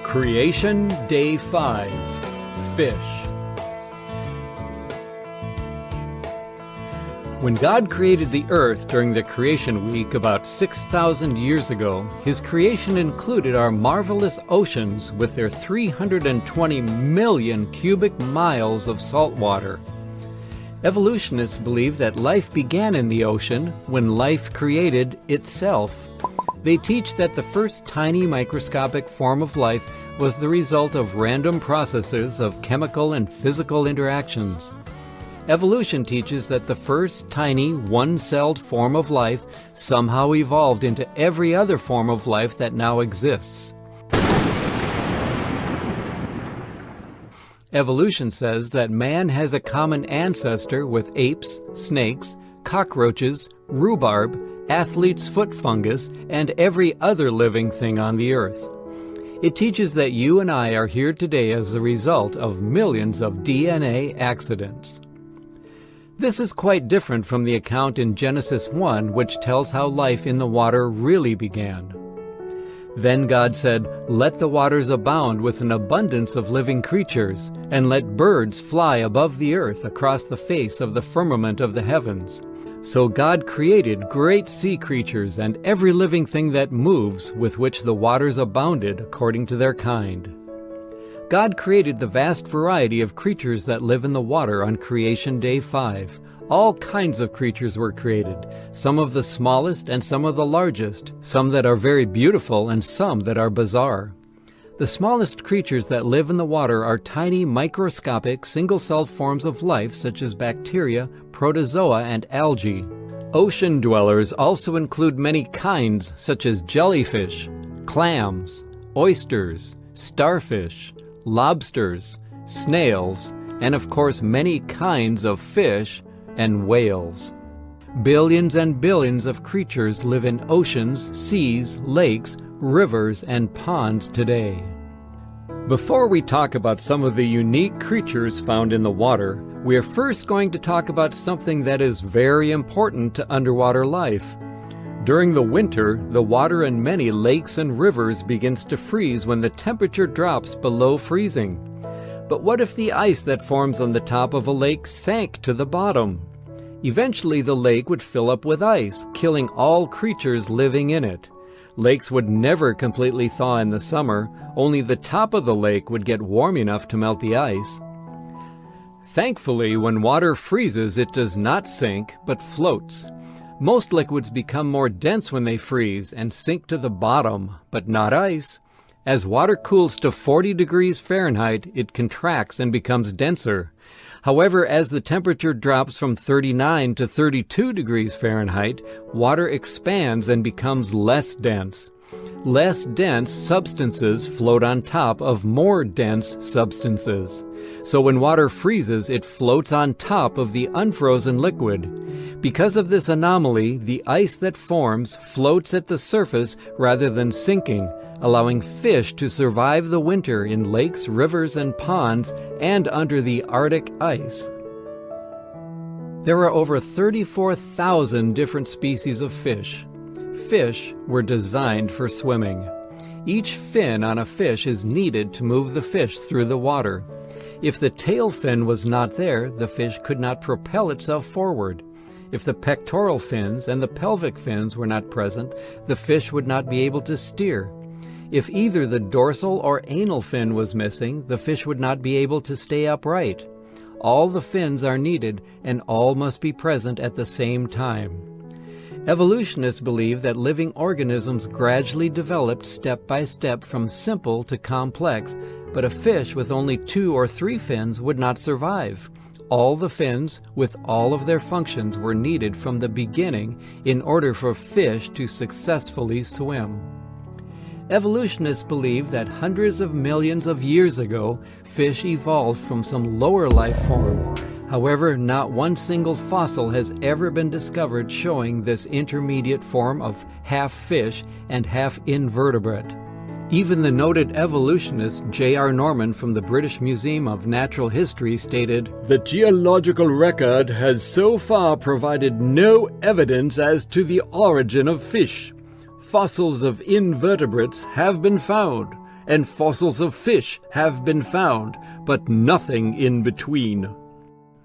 Creation Day 5. Fish. When God created the earth during the creation week about 6,000 years ago, His creation included our marvelous oceans with their 320 million cubic miles of salt water. Evolutionists believe that life began in the ocean when life created itself. They teach that the first tiny microscopic form of life was the result of random processes of chemical and physical interactions. Evolution teaches that the first tiny, one-celled form of life somehow evolved into every other form of life that now exists. Evolution says that man has a common ancestor with apes, snakes, cockroaches, rhubarb, athlete's foot fungus, and every other living thing on the earth. It teaches that you and I are here today as a result of millions of DNA accidents. This is quite different from the account in Genesis 1, which tells how life in the water really began. Then God said, "Let the waters abound with an abundance of living creatures, and let birds fly above the earth across the face of the firmament of the heavens." So God created great sea creatures and every living thing that moves, with which the waters abounded according to their kind. God created the vast variety of creatures that live in the water on Creation Day 5. All kinds of creatures were created, some of the smallest and some of the largest, some that are very beautiful and some that are bizarre. The smallest creatures that live in the water are tiny microscopic single-celled forms of life such as bacteria, protozoa, and algae. Ocean dwellers also include many kinds such as jellyfish, clams, oysters, starfish, lobsters, snails, and of course many kinds of fish and whales. Billions and billions of creatures live in oceans, seas, lakes, rivers, and ponds today. Before we talk about some of the unique creatures found in the water, we are first going to talk about something that is very important to underwater life. During the winter, the water in many lakes and rivers begins to freeze when the temperature drops below freezing. But what if the ice that forms on the top of a lake sank to the bottom? Eventually the lake would fill up with ice, killing all creatures living in it. Lakes would never completely thaw in the summer, only the top of the lake would get warm enough to melt the ice. Thankfully, when water freezes, it does not sink, but floats. Most liquids become more dense when they freeze and sink to the bottom, but not ice. As water cools to 40 degrees Fahrenheit, it contracts and becomes denser. However, as the temperature drops from 39 to 32 degrees Fahrenheit, water expands and becomes less dense. Less dense substances float on top of more dense substances. So when water freezes, it floats on top of the unfrozen liquid. Because of this anomaly, the ice that forms floats at the surface rather than sinking, allowing fish to survive the winter in lakes, rivers, and ponds, and under the Arctic ice. There are over 34,000 different species of fish. Fish were designed for swimming. Each fin on a fish is needed to move the fish through the water. If the tail fin was not there, the fish could not propel itself forward. If the pectoral fins and the pelvic fins were not present, the fish would not be able to steer. If either the dorsal or anal fin was missing, the fish would not be able to stay upright. All the fins are needed, and all must be present at the same time. Evolutionists believe that living organisms gradually developed step by step from simple to complex, but a fish with only 2 or 3 fins would not survive. All the fins, with all of their functions, were needed from the beginning in order for fish to successfully swim. Evolutionists believe that hundreds of millions of years ago, fish evolved from some lower life form. However, not one single fossil has ever been discovered showing this intermediate form of half fish and half invertebrate. Even the noted evolutionist J.R. Norman from the British Museum of Natural History stated, "The geological record has so far provided no evidence as to the origin of fish. Fossils of invertebrates have been found, and fossils of fish have been found, but nothing in between.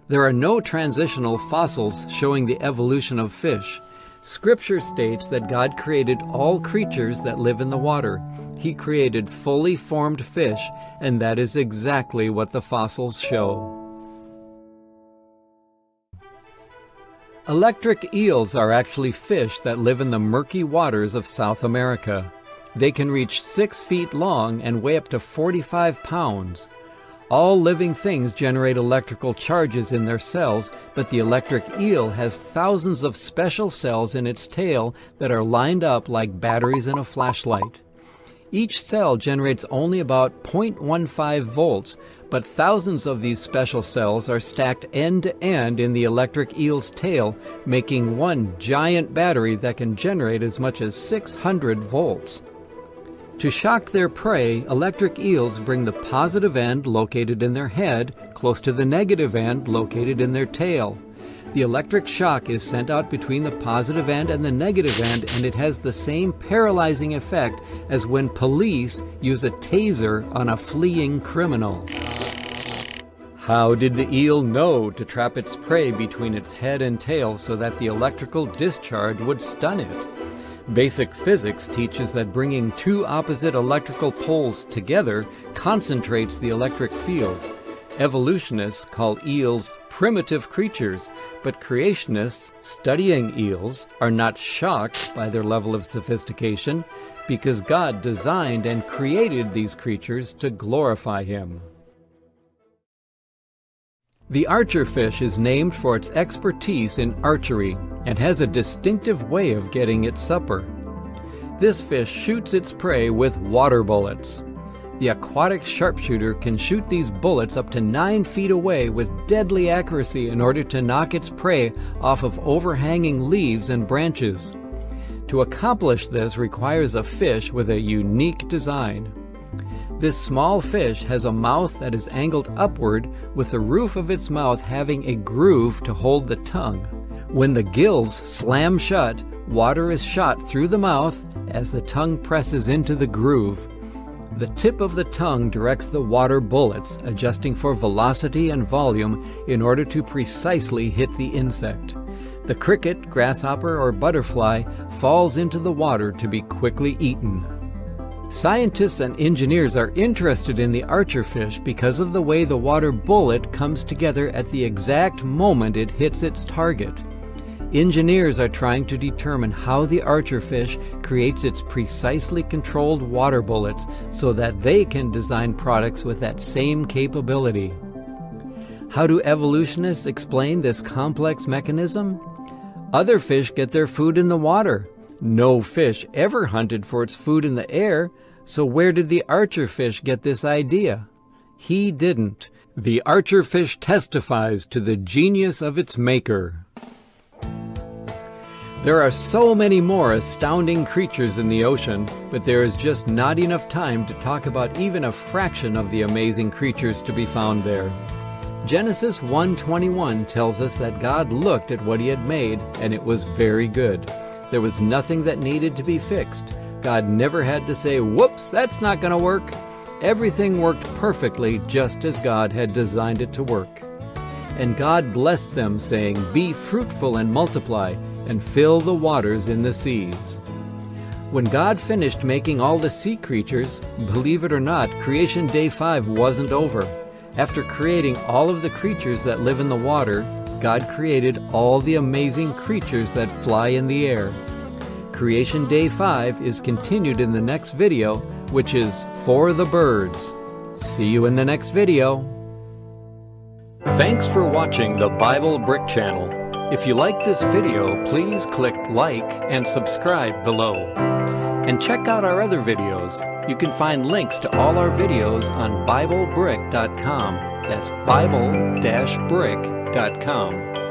There are no transitional fossils showing the evolution of fish. Scripture states that God created all creatures that live in the water. He created fully formed fish, and that is exactly what the fossils show. Electric eels are actually fish that live in the murky waters of South America. They can reach 6 feet long and weigh up to 45 pounds. All living things generate electrical charges in their cells, but the electric eel has thousands of special cells in its tail that are lined up like batteries in a flashlight. Each cell generates only about 0.15 volts, but thousands of these special cells are stacked end to end in the electric eel's tail, making one giant battery that can generate as much as 600 volts. To shock their prey, electric eels bring the positive end located in their head close to the negative end located in their tail. The electric shock is sent out between the positive end and the negative end, and it has the same paralyzing effect as when police use a taser on a fleeing criminal. How did the eel know to trap its prey between its head and tail so that the electrical discharge would stun it? Basic physics teaches that bringing two opposite electrical poles together concentrates the electric field. Evolutionists call eels primitive creatures, but creationists studying eels are not shocked by their level of sophistication because God designed and created these creatures to glorify Him. The archerfish is named for its expertise in archery and has a distinctive way of getting its supper. This fish shoots its prey with water bullets. The aquatic sharpshooter can shoot these bullets up to 9 feet away with deadly accuracy in order to knock its prey off of overhanging leaves and branches. To accomplish this requires a fish with a unique design. This small fish has a mouth that is angled upward, with the roof of its mouth having a groove to hold the tongue. When the gills slam shut, water is shot through the mouth as the tongue presses into the groove. The tip of the tongue directs the water bullets, adjusting for velocity and volume in order to precisely hit the insect. The cricket, grasshopper, or butterfly falls into the water to be quickly eaten. Scientists and engineers are interested in the archerfish because of the way the water bullet comes together at the exact moment it hits its target. Engineers are trying to determine how the archerfish creates its precisely controlled water bullets so that they can design products with that same capability. How do evolutionists explain this complex mechanism? Other fish get their food in the water. No fish ever hunted for its food in the air, so where did the archerfish get this idea? He didn't. The archerfish testifies to the genius of its maker. There are so many more astounding creatures in the ocean, but there is just not enough time to talk about even a fraction of the amazing creatures to be found there. Genesis 1:21 tells us that God looked at what He had made, and it was very good. There was nothing that needed to be fixed. God never had to say, "Whoops, that's not going to work." Everything worked perfectly just as God had designed it to work. And God blessed them, saying, "Be fruitful and multiply, and fill the waters in the seas." When God finished making all the sea creatures, believe it or not, creation day 5 wasn't over. After creating all of the creatures that live in the water, God created all the amazing creatures that fly in the air. Creation day 5 is continued in the next video, which is for the birds. See you in the next video. Thanks for watching the Bible Brick Channel. If you liked this video, please click like and subscribe below. And check out our other videos. You can find links to all our videos on BibleBrick.com. That's Bible-Brick.com.